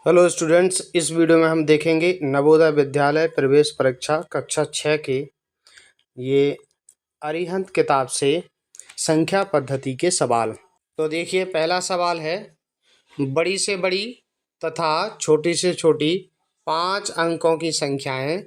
Hello students, इस video में हम देखेंगे नवोदय विद्यालय प्रवेश परीक्षा कक्षा 6 के ये अरिहंत किताब से संख्या पद्धति के सवाल। तो देखिए, पहला सवाल है, बड़ी से बड़ी तथा छोटी से छोटी 5 अंकों की संख्याएं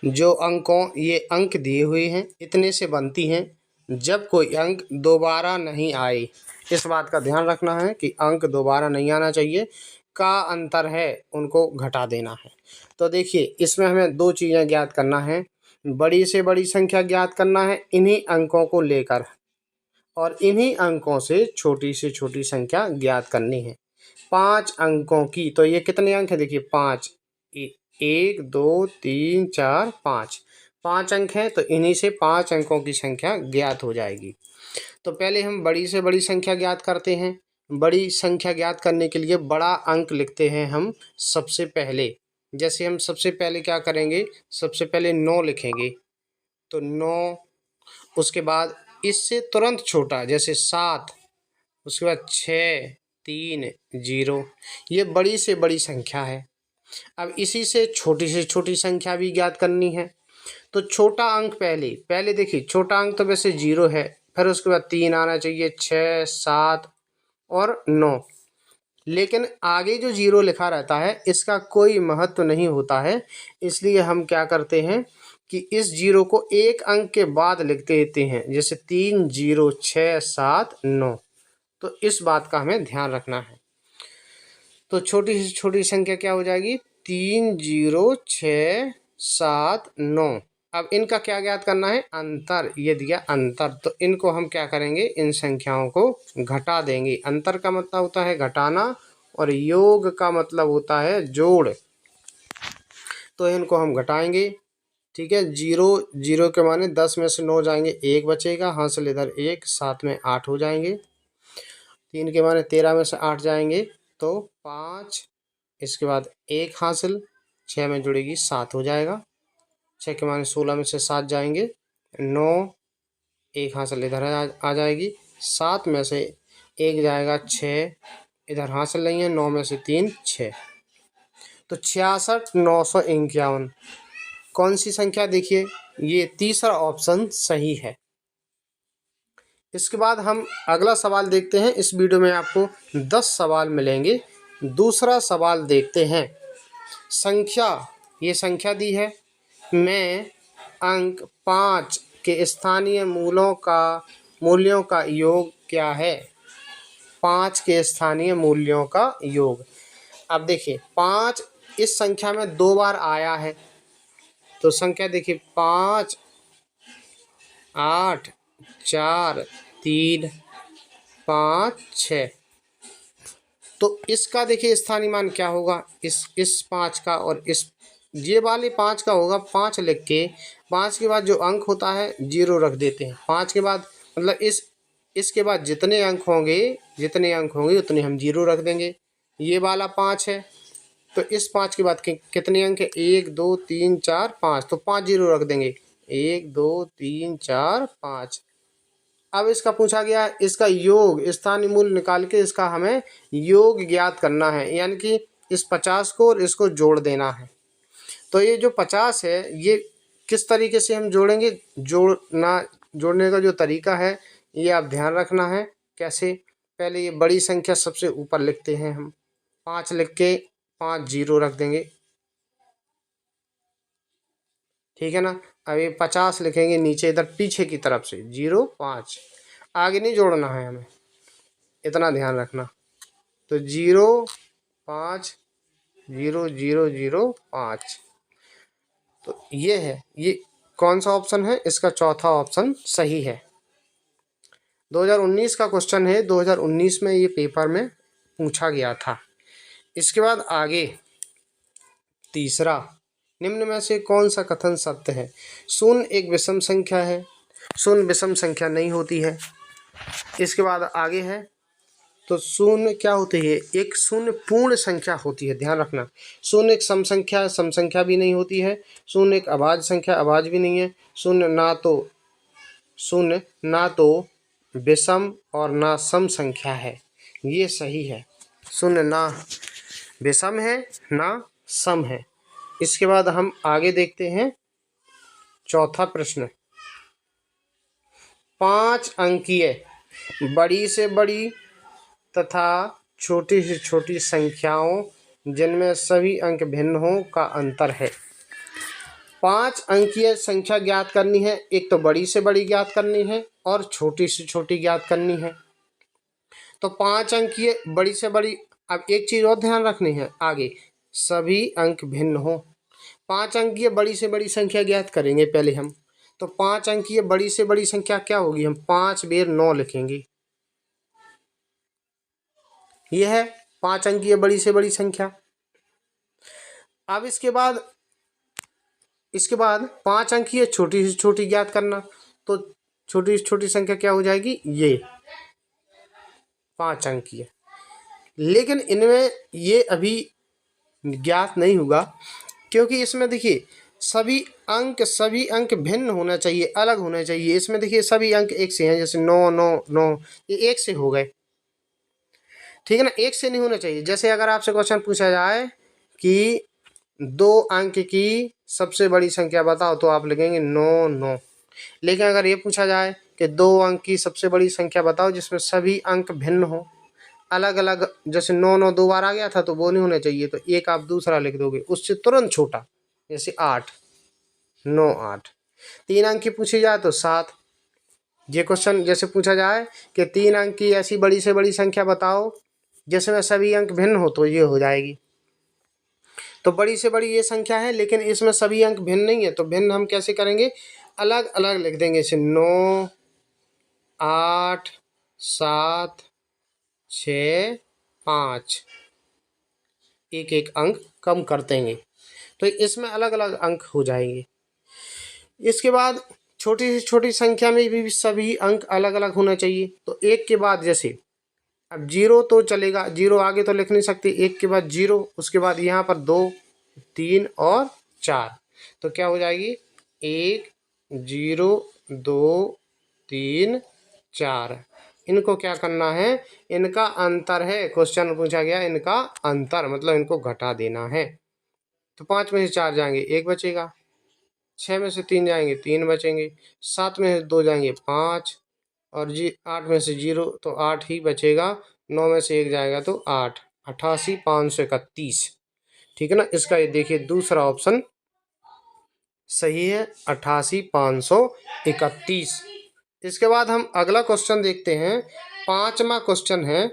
जो ये अंक दिए हुए हैं इतने से बनती हैं जब कोई अंक दोबारा नहीं आए। इस बात का ध्यान रखना है कि अंक दोबारा नहीं आना चाहिए, का अंतर है उनको घटा देना है। तो देखिए, इसमें हमें दो चीज़ें ज्ञात करना है। बड़ी से बड़ी संख्या ज्ञात करना है इन्हीं अंकों को लेकर, और इन्हीं अंकों से छोटी संख्या ज्ञात करनी है। 5 अंकों की, तो ये कितने अंक हैं? देखिए 5, 1 2 3 4 5, 5 अंक हैं, तो इन्हीं से 5 अंकों की संख्या ज्ञात हो जाएगी। तो पहले हम बड़ी से बड़ी संख्या ज्ञात करते हैं। बड़ी संख्या ज्ञात करने के लिए बड़ा अंक लिखते हैं हम सबसे पहले। जैसे हम सबसे पहले क्या करेंगे, सबसे पहले 9 लिखेंगे, तो 9। उसके बाद इससे तुरंत छोटा जैसे 7, उसके बाद 6 3 0, ये बड़ी से बड़ी संख्या है। अब इसी से छोटी संख्या भी ज्ञात करनी है। तो छोटा अंक पहले देखिए, छोटा अंक तो वैसे 0 है, फिर उसके बाद 3 आना चाहिए, 6 7 और 9। लेकिन आगे जो 0 लिखा रहता है इसका कोई महत्व नहीं होता है, इसलिए हम क्या करते हैं कि इस 0 को एक अंक के बाद लिख देते हैं, जैसे 3 0 6 7 9। तो इस बात का हमें ध्यान रखना है। तो छोटी से छोटी संख्या क्या हो जाएगी? 3 0 6 7 9। अब इनका क्या ज्ञात करना है? अंतर। ये दिया अंतर, तो इनको हम क्या करेंगे, इन संख्याओं को घटा देंगे। अंतर का मतलब होता है घटाना और योग का मतलब होता है जोड़, तो इनको हम घटाएंगे। ठीक है, 0 के माने 10 में से 9 जाएंगे, 1 बचेगा, हासिल इधर 1, 7 में 8 हो जाएंगे। 3 के माने 13 में से 8 जाएंगे तो 5, इसके बाद 1 हासिल, 6 में जुड़ेगी 7 हो जाएगा। 6 के माने 16 में से 7 जाएंगे, 9, 1 हासिल इधर आ जाएगी, 7 में से 1 जाएगा 6, इधर हासिल नहीं है, 9 में से 3 6, तो 66 951। कौन सी संख्या? देखिए, ये तीसरा ऑप्शन सही है। इसके बाद हम अगला सवाल देखते हैं। इस वीडियो में आपको 10 सवाल मिलेंगे। दूसरा सवाल देखते हैं। ये संख्या दी है, मैं अंक 5 के स्थानीय मूल्यों का योग क्या है? 5 के स्थानीय मूल्यों का योग। अब देखिए, 5 इस संख्या में 2 बार आया है, तो संख्या देखिए 5 8 4 3 5 6। तो इसका देखिए स्थानीय मान क्या होगा? इस 5 का और ये वाले 5 का होगा। 5 लिख के 5 के बाद जो अंक होता है 0 रख देते हैं। 5 के बाद मतलब इसके बाद जितने अंक होंगे उतने हम 0 रख देंगे। ये वाला 5 है, तो इस 5 के बाद कितने अंक है? 1 2 3 4 5, तो 5 0 रख देंगे। 1 2 3 4 5। अब इसका पूछा गया है इसका योग, स्थानीय मूल्य निकाल के इसका हमें योग ज्ञात करना है, यानी कि इस 50 को और इसको जोड़ देना है। तो ये जो 50 है ये किस तरीके से हम जोड़ेंगे? जोड़ने का जो तरीका है ये आप ध्यान रखना है। कैसे? पहले ये बड़ी संख्या सबसे ऊपर लिखते हैं हम, 5 लिख के 5 0 रख देंगे, ठीक है ना। अब ये 50 लिखेंगे नीचे, इधर पीछे की तरफ से 0 5, आगे नहीं जोड़ना है हमें, इतना ध्यान रखना। तो 0 5 0 0 0 5। तो ये है, ये कौन सा ऑप्शन है? इसका चौथा ऑप्शन सही है। 2019 का क्वेश्चन है, 2019 में ये पेपर में पूछा गया था। इसके बाद आगे तीसरा, निम्न में से कौन सा कथन सत्य है? शून्य एक विषम संख्या है। शून्य विषम संख्या नहीं होती है। इसके बाद आगे है, तो शून्य क्या होती है? एक शून्य पूर्ण संख्या होती है, ध्यान रखना। शून्य एक सम संख्या भी नहीं होती है। शून्य एक अभाज्य संख्या, अभाज्य भी नहीं है। शून्य ना तो विषम और ना सम संख्या है, ये सही है। शून्य विषम है ना सम है। इसके बाद हम आगे देखते हैं चौथा प्रश्न। 5 अंकीय बड़ी से बड़ी तथा छोटी से छोटी संख्याओं जिनमें सभी अंक भिन्न हों का अंतर है। 5 अंकीय संख्या ज्ञात करनी है। एक तो बड़ी से बड़ी ज्ञात करनी है और छोटी से छोटी ज्ञात करनी है। तो 5 अंकीय बड़ी से बड़ी, अब एक चीज और ध्यान रखनी है आगे, सभी अंक भिन्न हो। 5 अंकीय बड़ी से बड़ी संख्या ज्ञात करेंगे पहले हम। तो 5 अंकीय बड़ी से बड़ी संख्या क्या होगी, हम 5 बेर 9 लिखेंगे। यह है 5 अंकीय बड़ी से बड़ी संख्या। अब इसके बाद 5 अंकीय छोटी से छोटी ज्ञात करना। तो छोटी से छोटी संख्या क्या हो जाएगी, ये 5 अंकीय। लेकिन इनमें ये अभी ज्ञात नहीं होगा, क्योंकि इसमें देखिए सभी अंक भिन्न होना चाहिए, अलग होना चाहिए। इसमें देखिए सभी अंक एक से हैं, जैसे 9 9 9, ये एक से हो गए, ठीक है ना, एक से नहीं होना चाहिए। जैसे अगर आपसे क्वेश्चन पूछा जाए कि 2 अंक की सबसे बड़ी संख्या बताओ, तो आप लिखेंगे 9 9। लेकिन अगर ये पूछा जाए कि 2 अंक की सबसे बड़ी संख्या बताओ जिसमें सभी अंक भिन्न हो, अलग अलग, जैसे 9 9 2 बार आ गया था, तो वो नहीं होना चाहिए। तो एक आप दूसरा लिख दोगे उससे तुरंत छोटा, जैसे 8 9 8। 3 अंक की पूछी जाए तो 7। ये क्वेश्चन जैसे पूछा जाए कि 3 अंक की ऐसी बड़ी से बड़ी संख्या बताओ जिसमें सभी अंक भिन्न हो, तो ये हो जाएगी। तो बड़ी से बड़ी ये संख्या है, लेकिन इसमें सभी अंक भिन्न नहीं है। तो भिन्न हम कैसे करेंगे, अलग अलग लिख देंगे। जैसे 9 8 7 6 5, एक एक अंक कम कर देंगे, तो इसमें अलग अलग अंक हो जाएंगे। इसके बाद छोटी से छोटी संख्या में भी सभी अंक अलग अलग होना चाहिए। तो एक के बाद, जैसे अब 0 तो चलेगा, 0 आगे तो लिख नहीं सकते, एक के बाद 0, उसके बाद यहाँ पर 2 3 और 4, तो क्या हो जाएगी 1 0 2 3 4। इनको क्या करना है, इनका अंतर है, क्वेश्चन पूछा गया इनका अंतर, मतलब इनको घटा देना है। तो 5 में से 4 जाएंगे 1 बचेगा, 6 में से 3 जाएंगे 3 बचेंगे, 7 में से 2 जाएंगे 5, और 8 में से 0 तो 8 ही बचेगा, 9 में से 1 जाएगा तो 8, 88 531, ठीक है ना। इसका ये देखिए दूसरा ऑप्शन सही है, 88 531। इसके बाद हम अगला क्वेश्चन देखते हैं। 5वां क्वेश्चन है,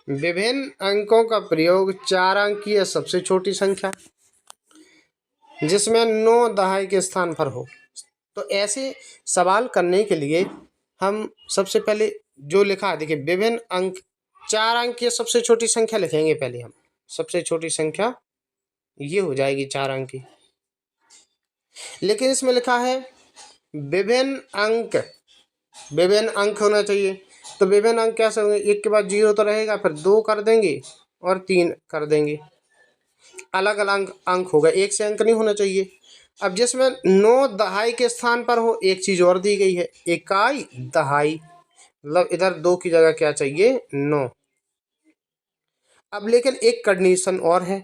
विभिन्न अंकों का प्रयोग 4 अंक की सबसे छोटी संख्या जिसमें 9 दहाई के स्थान पर हो। तो ऐसे सवाल करने के लिए हम सबसे पहले जो लिखा है, देखिए विभिन्न अंक 4 अंक की सबसे छोटी संख्या लिखेंगे। पहले हम सबसे छोटी संख्या ये हो जाएगी 4 अंक की, लेकिन इसमें लिखा है विभिन्न अंक होना चाहिए। तो विभिन्न अंक कैसे होंगे, एक के बाद 0 तो रहेगा, फिर 2 कर देंगे और 3 कर देंगे, अलग अलग अंक होगा, एक से अंक नहीं होना चाहिए। अब जिसमें 9 दहाई के स्थान पर हो, एक चीज और दी गई है, इकाई दहाई, मतलब इधर 2 की जगह क्या चाहिए 9। अब लेकिन एक कंडीशन और है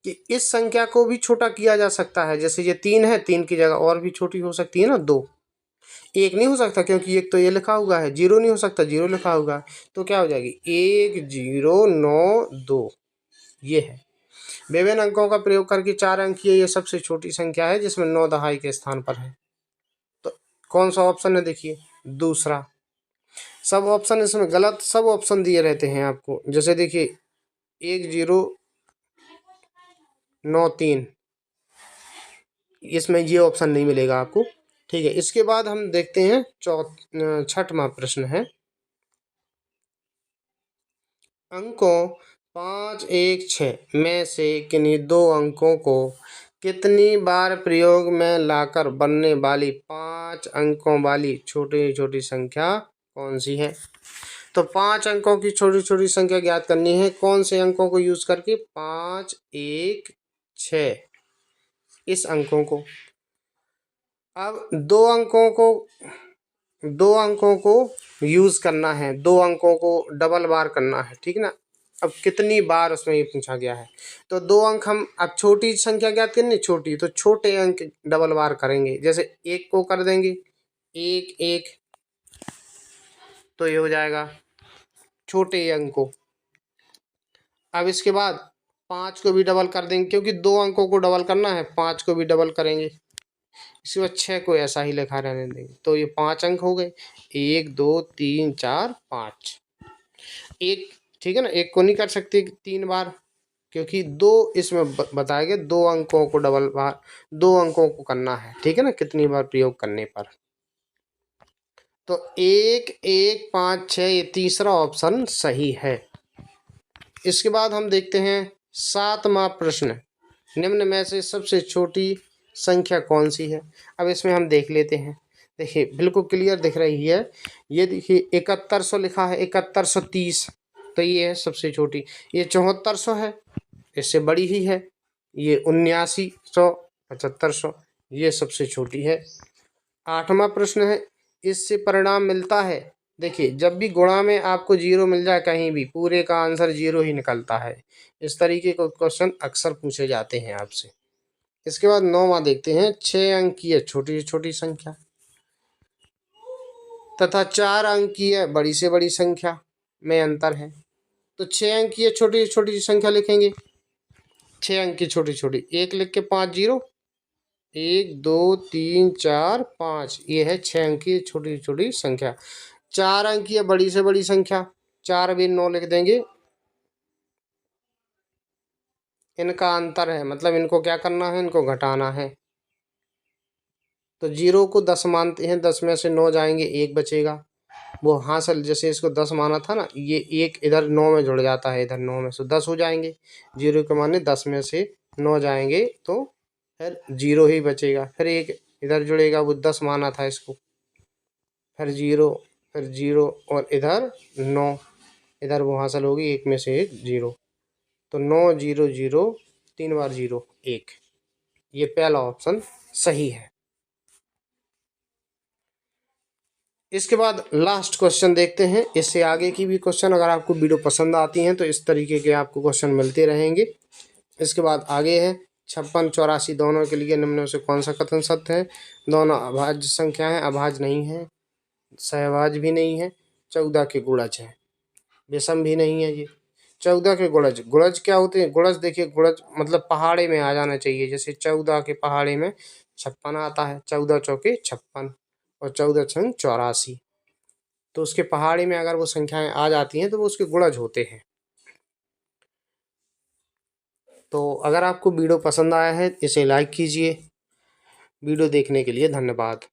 कि इस संख्या को भी छोटा किया जा सकता है। जैसे ये 3 है, 3 की जगह और भी छोटी हो सकती है ना, 2, एक नहीं हो सकता, क्योंकि एक तो ये लिखा हुआ है, 0 नहीं हो सकता, 0 लिखा हुआ है, तो क्या हो जाएगी 1 0 9 2, ये है। विभिन्न अंकों का प्रयोग करके 4 अंकीय ये सबसे छोटी संख्या है जिसमें 9 दहाई के स्थान पर है। तो कौन सा ऑप्शन है, देखिए दूसरा। सब ऑप्शन इसमें गलत, सब ऑप्शन दिए रहते हैं आपको। जैसे देखिए 1 0 9 3, इसमें ये ऑप्शन नहीं मिलेगा आपको, ठीक है। इसके बाद हम देखते हैं 6वां प्रश्न है, अंकों 5 1 6 में से किन्हीं 2 अंकों को कितनी बार प्रयोग में लाकर बनने वाली 5 अंकों वाली छोटी छोटी संख्या कौन सी है। तो 5 अंकों की छोटी छोटी संख्या ज्ञात करनी है, कौन से अंकों को यूज करके, 5 1 6, इस अंकों को। अब 2 अंकों को यूज करना है, 2 अंकों को डबल बार करना है, ठीक ना। अब कितनी बार उसमें ये पूछा गया है। तो 2 अंक हम अब छोटी संख्या ज्ञात करनी, छोटी तो छोटे अंक डबल बार करेंगे। जैसे 1 को कर देंगे 1 1, तो ये हो जाएगा छोटे अंक को। अब इसके बाद 5 को भी डबल कर देंगे, क्योंकि 2 अंकों को डबल करना है, 5 को भी डबल करेंगे। इसके बाद 6 को ऐसा ही लिखा रहने देंगे, तो ये 5 अंक हो गए, 1 2 3 4 5। एक ठीक है ना, एक को नहीं कर सकते 3 बार, क्योंकि 2 इसमें बताया गया 2 अंकों को डबल बार 2 अंकों को करना है, ठीक है ना, कितनी बार प्रयोग करने पर। तो 1 1 5 6 ये तीसरा ऑप्शन सही है। इसके बाद हम देखते हैं 7वां प्रश्न, निम्न में से सबसे छोटी संख्या कौन सी है। अब इसमें हम देख लेते हैं। देखिए बिल्कुल क्लियर दिख रही है, ये देखिए 7100 लिखा है, 7130, तो ये है सबसे छोटी। ये 7400 है, इससे बड़ी ही है। ये 7900 7500, ये सबसे छोटी है। 8वां प्रश्न है, इससे परिणाम मिलता है। देखिए जब भी गुणा में आपको 0 मिल जाए कहीं भी, पूरे का आंसर 0 ही निकलता है। इस तरीके के क्वेश्चन अक्सर पूछे जाते हैं आपसे। इसके बाद 9वां देखते हैं, 6 अंकीय छोटी से छोटी संख्या तथा 4 अंकीय बड़ी से बड़ी संख्या में अंतर है। तो 6 अंकीय छोटी से छोटी संख्या लिखेंगे, 6 अंक की छोटी छोटी, 1 लिख के 5 0, 1 2 3 4 5, ये है 6 अंक की छोटी छोटी संख्या। 4 अंक की बड़ी से बड़ी संख्या, 4 भी 9 लिख देंगे, इनका अंतर है, मतलब इनको क्या करना है, इनको घटाना है। तो 0 को 10 मानते हैं, 10 में से 9 जाएंगे, 1 बचेगा। वो हासिल जैसे इसको 10 माना था ना, ये 1 इधर 9 में जुड़ जाता है, इधर 9 में से 10 हो जाएंगे। 0 के माने 10 में से 9 जाएंगे, तो फिर 0 ही बचेगा। फिर 1 इधर जुड़ेगा, वो 10 माना था इसको, फिर 0, फिर 0 और इधर 9, इधर वो हासिल होगी 1 में से 1 0, तो 9 0 0, 3 बार 0 1, ये पहला ऑप्शन सही है। इसके बाद लास्ट क्वेश्चन देखते हैं। इससे आगे की भी क्वेश्चन अगर आपको वीडियो पसंद आती हैं तो इस तरीके के आपको क्वेश्चन मिलते रहेंगे। इसके बाद आगे है 56 84 दोनों के लिए निम्न में से कौन सा कथन सत्य है। दोनों अभाज्य संख्या है, अभाज्य नहीं है, सहभाज्य भी नहीं है, 14 के गुणज है, विषम भी नहीं है। ये 14 के गुणज, गुणज क्या होते हैं, गुणज देखिए, गुणज मतलब पहाड़े में आ जाना चाहिए। जैसे 14 के पहाड़े में 56 आता है, 14 चौके 56 और 14 छंग 84, तो उसके पहाड़ी में अगर वो संख्याएं आ जाती हैं तो वो उसके गुणज होते हैं। तो अगर आपको वीडियो पसंद आया है इसे लाइक कीजिए। वीडियो देखने के लिए धन्यवाद।